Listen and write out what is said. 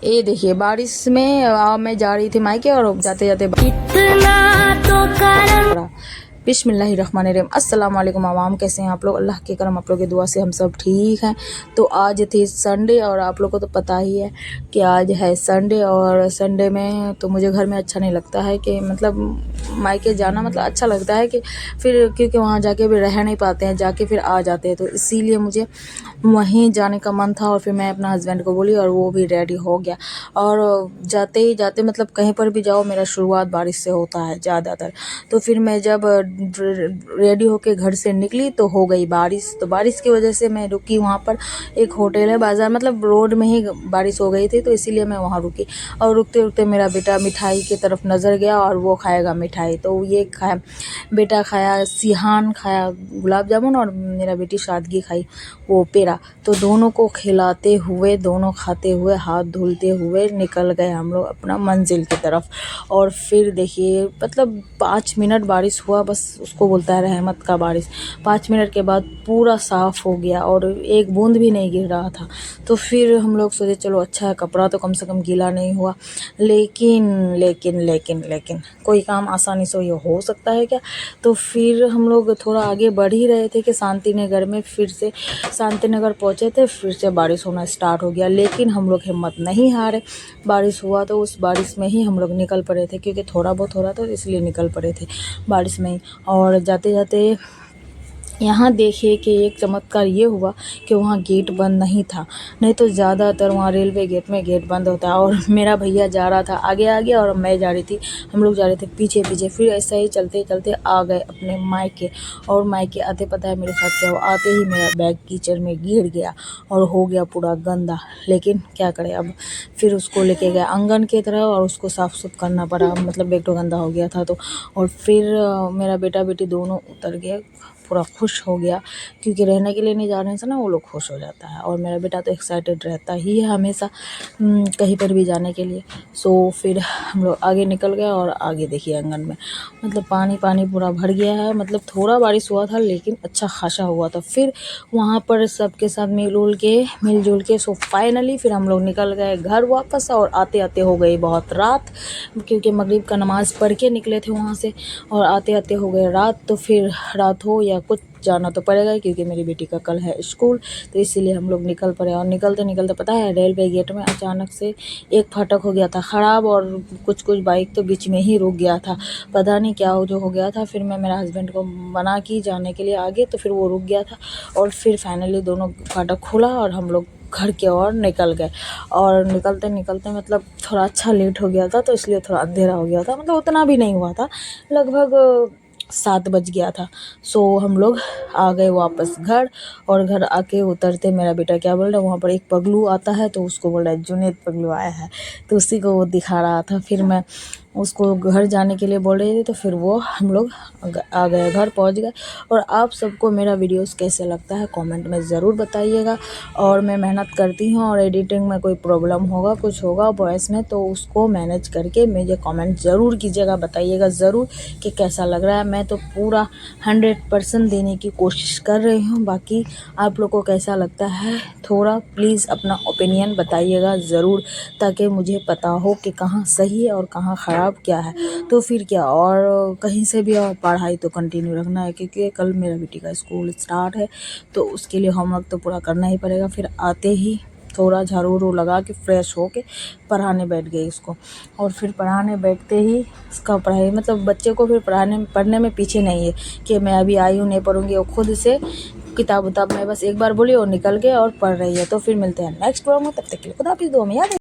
ये देखिए बारिश में मैं जा रही थी मायके और जाते जाते बिस्मिल्लाहिर्रहमानिर्रहीम। अस्सलाम वालेकुम आवाम, कैसे हैं आप लोग? अल्लाह के करम आप लोग की दुआ से हम सब ठीक हैं। तो आज थी संडे और आप लोग को तो पता ही है कि आज है संडे। और संडे में तो मुझे घर में अच्छा नहीं लगता है कि मतलब मायके जाना मतलब अच्छा लगता है कि फिर क्योंकि वहाँ जाके भी रह नहीं पाते हैं, जाके फिर आ जाते हैं, तो इसीलिए मुझे वहीं जाने का मन था। और फिर मैं अपना हस्बैंड को बोली और वो भी रेडी हो गया। और जाते ही जाते मतलब कहीं पर भी जाओ मेरा शुरुआत बारिश से होता है ज़्यादातर। तो फिर मैं जब रेडी होके घर से निकली तो हो गई बारिश। तो बारिश की वजह से मैं रुकी वहाँ पर, एक होटल है बाज़ार, मतलब रोड में ही बारिश हो गई थी तो इसीलिए मैं वहाँ रुकी। और रुकते रुकते मेरा बेटा मिठाई की तरफ नज़र गया और वो खाएगा मिठाई, तो ये खाया, बेटा खाया सिहान, खाया गुलाब जामुन, और मेरा बेटी सादगी खाई वो पेड़ा। तो दोनों को खिलाते हुए, दोनों खाते हुए, हाथ धुलते हुए निकल गए हम लोग अपना मंजिल की तरफ। और फिर देखिए मतलब 5 मिनट बारिश हुआ, बस उसको बोलता है रहमत का बारिश। 5 मिनट के बाद पूरा साफ़ हो गया और एक बूंद भी नहीं गिर रहा था। तो फिर हम लोग सोचे चलो अच्छा है, कपड़ा तो कम से कम गीला नहीं हुआ। लेकिन लेकिन लेकिन लेकिन कोई काम आसानी से ये हो सकता है क्या? तो फिर हम लोग थोड़ा आगे बढ़ ही रहे थे कि शांति नगर में, फिर से शांति नगर पहुँचे थे, फिर से बारिश होना स्टार्ट हो गया। लेकिन हम लोग हिम्मत नहीं हारे, बारिश हुआ तो उस बारिश में ही हम लोग निकल पड़े थे, क्योंकि थोड़ा बहुत हो रहा था तो इसलिए निकल पड़े थे बारिश में ही। और जाते जाते यहाँ देखिए कि एक चमत्कार ये हुआ कि वहाँ गेट बंद नहीं था, नहीं तो ज़्यादातर वहाँ रेलवे गेट में गेट बंद होता है। और मेरा भैया जा रहा था आगे आगे और मैं जा रही थी, हम लोग जा रहे थे पीछे पीछे। फिर ऐसा ही चलते चलते आ गए अपने मायके। और मायके आते पता है मेरे साथ क्या हुआ? आते ही मेरा बैग कीचड़ में गिर गया और हो गया पूरा गंदा। लेकिन क्या करें अब, फिर उसको लेके गए आंगन की तरफ और उसको साफ़ सुफ करना पड़ा, मतलब बैग तो गंदा हो गया था तो। और फिर मेरा बेटा बेटी दोनों उतर गए, पूरा खुश हो गया, क्योंकि रहने के लिए नहीं जाने से ना वो लोग खुश हो जाता है। और मेरा बेटा तो एक्साइटेड रहता ही है हमेशा कहीं पर भी जाने के लिए। सो फिर हम लोग आगे निकल गए और आगे देखिए आंगन में मतलब पानी पानी पूरा भर गया है। मतलब थोड़ा बारिश हुआ था लेकिन अच्छा खासा हुआ था। फिर वहाँ पर सबके साथ मिलजुल के सो फाइनली फिर हम लोग निकल गए घर वापस। और आते आते हो गई बहुत रात, क्योंकि मगरिब का नमाज़ पढ़ के निकले थे वहाँ से, और आते आते हो गए रात। तो फिर रात हो या कुछ जाना तो पड़ेगा क्योंकि मेरी बेटी का कल है स्कूल, तो इसीलिए हम लोग निकल पड़े। और निकलते निकलते पता है रेलवे गेट में अचानक से एक फाटक हो गया था ख़राब, और कुछ बाइक तो बीच में ही रुक गया था, पता नहीं क्या जो हो गया था। फिर मैं मेरा हस्बैंड को मना की जाने के लिए आगे, तो फिर वो रुक गया था। और फिर फाइनली दोनों फाटक खुला और हम लोग घर के ओर निकल गए। और निकलते निकलते मतलब थोड़ा अच्छा लेट हो गया था, तो इसलिए थोड़ा अंधेरा हो गया था, मतलब उतना भी नहीं हुआ था, लगभग 7 बज गया था। सो हम लोग आ गए वापस घर। और घर आके उतरते मेरा बेटा क्या बोल रहा है, वहाँ पर एक पगलू आता है तो उसको बोल रहा है जुनैद पगलू आया है, तो उसी को वो दिखा रहा था। फिर मैं उसको घर जाने के लिए बोल रही थी, तो फिर वो हम लोग आ गए, घर पहुँच गए। और आप सबको मेरा वीडियोस कैसे लगता है कमेंट में ज़रूर बताइएगा। और मैं मेहनत करती हूँ, और एडिटिंग में कोई प्रॉब्लम होगा, कुछ होगा वॉइस में, तो उसको मैनेज करके मुझे कमेंट ज़रूर कीजिएगा, बताइएगा ज़रूर कि कैसा लग रहा है। मैं तो पूरा 100% देने की कोशिश कर रही हूँ, बाकी आप लोग को कैसा लगता है थोड़ा प्लीज़ अपना ओपिनियन बताइएगा ज़रूर, ताकि मुझे पता हो कि कहाँ सही है और कहाँ ख़राब क्या है। तो फिर क्या, और कहीं से भी और पढ़ाई तो कंटिन्यू रखना है, क्योंकि कल मेरा बेटी का स्कूल स्टार्ट है, तो उसके लिए होमवर्क तो पूरा करना ही पड़ेगा। फिर आते ही थोड़ा झाड़ू वाड़ू लगा के फ्रेश हो के पढ़ाने बैठ गई उसको। और फिर पढ़ाने बैठते ही उसका पढ़ाई मतलब बच्चे को फिर पढ़ने में पीछे नहीं है कि मैं अभी आई हूँ नहीं पढ़ूँगी, वो खुद से किताब उताब में बस एक बार बोली और निकल गए और पढ़ रही है। तो फिर मिलते हैं नेक्स्ट व्लॉग में, तब तक के लिए खुदा हाफिज़, दुआ में याद